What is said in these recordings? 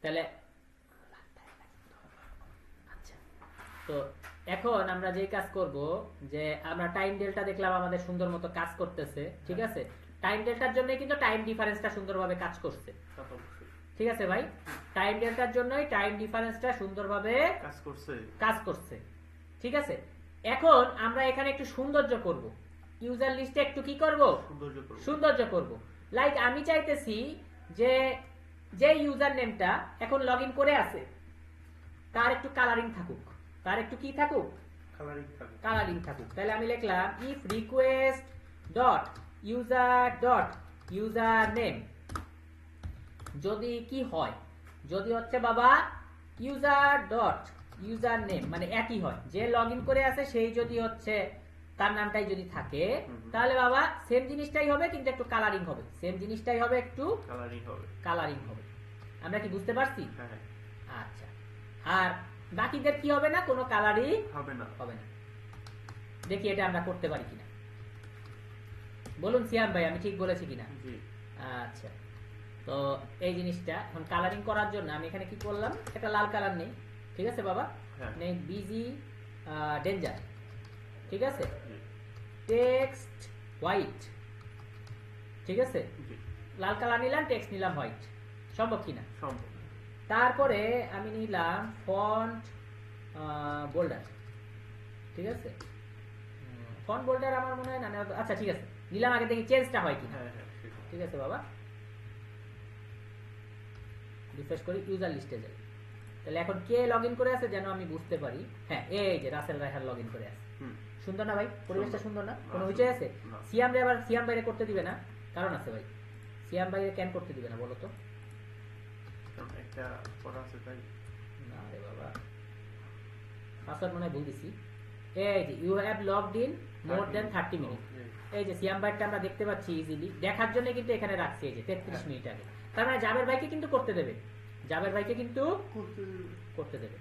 তাহলে আচ্ছা, তো এখন আমরা যে কাজ করব, যে আমরা টাইম ডেল্টা দেখলাম আমাদের সুন্দর মতো কাজ করতেছে, ঠিক আছে। টাইম ডেল্টার জন্য কিন্তু টাইম ডিফারেন্সটা সুন্দরভাবে কাজ করছে, ঠিক আছে ভাই। টাইম ডেল্টার জন্যই টাইম ডিফারেন্সটা সুন্দরভাবে কাজ করছে, ঠিক আছে। এখন আমরা এখানে একটু সৌন্দর্য করব, ইউজার লিস্টে একটু কি করব, সৌন্দর্য করব। লাইক আমি চাইতেছি যে যে ইউজার নেমটা এখন লগইন করে আছে তার একটু কালারিং থাকুক, তার একটু কি থাকুক, কালারিং থাকুক। তাহলে আমি লিখলাম if request dot user name, যদি কি হয়, যদি হচ্ছে বাবা ইউজার নেম মানে একই হয়, যে লগইন করে আছে সেই যদি হচ্ছে তার নামটাই যদি থাকে, তাহলে বাবা সেম জিনিসটাই হবে কিন্তু একটু কালারিং হবে, সেম জিনিসটাই হবে একটু কালারিং হবে। আমরা কি বুঝতে পারছি? আচ্ছা, আর বাকিদের কি হবে না, কোনো কালারিং হবে না। দেখি এটা আমরা করতে পারি কিনা, বলুন সিয়াম ভাই আমি ঠিক বলেছি কিনা। আচ্ছা, তো এই জিনিসটা এখন কালারিং করার জন্য আমি এখানে কি করলাম, একটা লাল কালার নেই, ঠিক আছে বাবা, নেই বিজি ডেঞ্জার, ঠিক আছে, টেক্সট হোয়াইট, ঠিক আছে, লাল কালার নিলাম, টেক্সট নিলাম হোয়াইট, সম্ভব কিনা? সম্ভব। তারপরে আমি নিলাম ফন্ট বোল্ডার, ঠিক আছে, ফন্ট বোল্ডার আমার মনে হয় না, আচ্ছা ঠিক আছে নিলাম, আগে দেখি চেঞ্জটা হয় কিনা। ঠিক আছে বাবা, রিফ্রেশ করি, ইউজার লিস্টে যাই। তাহলে এখন কে লগইন করে আছে যেন আমি বুঝতে পারি। হ্যাঁ, এই যে রাসেল রায়হান লগইন করে আছে। সুন্দর না ভাই, পরিবেশটা সুন্দর না? কোনো হইচই আছে? সিয়াম রে আবার সিয়াম বাইরে করতে দিবে না, কারণ আছে ভাই। সিয়াম বাইরে কেন করতে দিবে না বলো তো? একটা পড়া আছে তাই। না রে বাবা, পাসওয়ার্ড মনে ভুল দিছি। এই যে you have logged in more than 30 minute, এই যে সিয়াম বাইরটা আমরা দেখতে পাচ্ছি ইজিলি, দেখার জন্য কিন্তু এখানে রাখছি, এই যে 33 মিনিট আগে। তার মানে জাবের ভাইকে কিন্তু করতে দেবে, জাবের ভাইকে কিন্তু করতে দেবে।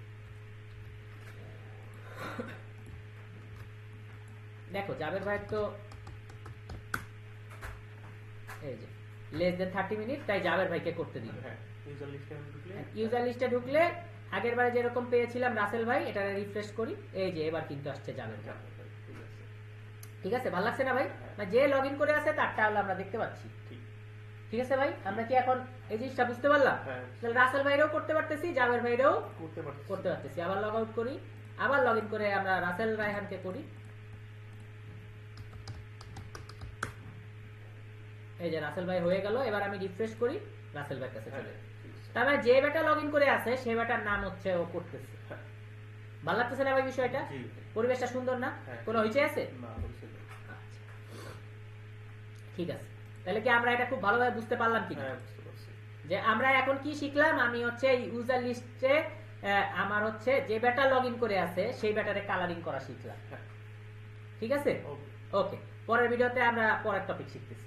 দেখো জাবের ভাই তো এই যে লেস দেন 30 মিনিট, তাই জাবের ভাইকে করতে দিবে। ইউজার লিস্টে ঢুকলে আগের বারে যেরকম পেয়েছিলাম রাসেল ভাই, এটা রিফ্রেশ করি, এই যে এবার কিন্তু আসছে জাবের ভাই। ঠিক আছে, ভালো লাগছে না ভাই? না, যে লগইন করে আছে তারটা হলো আমরা দেখতে পাচ্ছি। ঠিক আছে ভাই, আমরা কি এখন এই জিনিসটা বুঝতে পারলাম? তাহলে রাসেল ভাইরাও করতে পারতেছি, জাবের ভাইরাও করতে পারতেছি। আবার লগ আউট করি, আবার লগইন করে আমরা রাসেল রায়হানকে করি। এই যে রাসেল ভাই হয়ে গেল, এবার আমি রিফ্রেশ করি, রাসেল ভাইয়ের কাছে চলে। তার মানে যে বেটা লগইন করে আছে সেই বেটার নাম হচ্ছে ও করতেছে। ভালো লাগতেছে না ভাই বিষয়টা? পরিবেশটা সুন্দর না? কোনো হইচে আছে? ঠিক আছে, তাহলে কি আমরা এটা খুব ভালোভাবে বুঝতে পারলাম কি? যে আমরা এখন কি শিখলাম, আমি হচ্ছে ইউজার লিস্টে আমার হচ্ছে যে বেটা লগইন করে আছে সেই বেটারে কালারিং করা শিখলাম। ঠিক আছে, ওকে, পরের ভিডিওতে আমরা পরের টপিক শিখতেছি।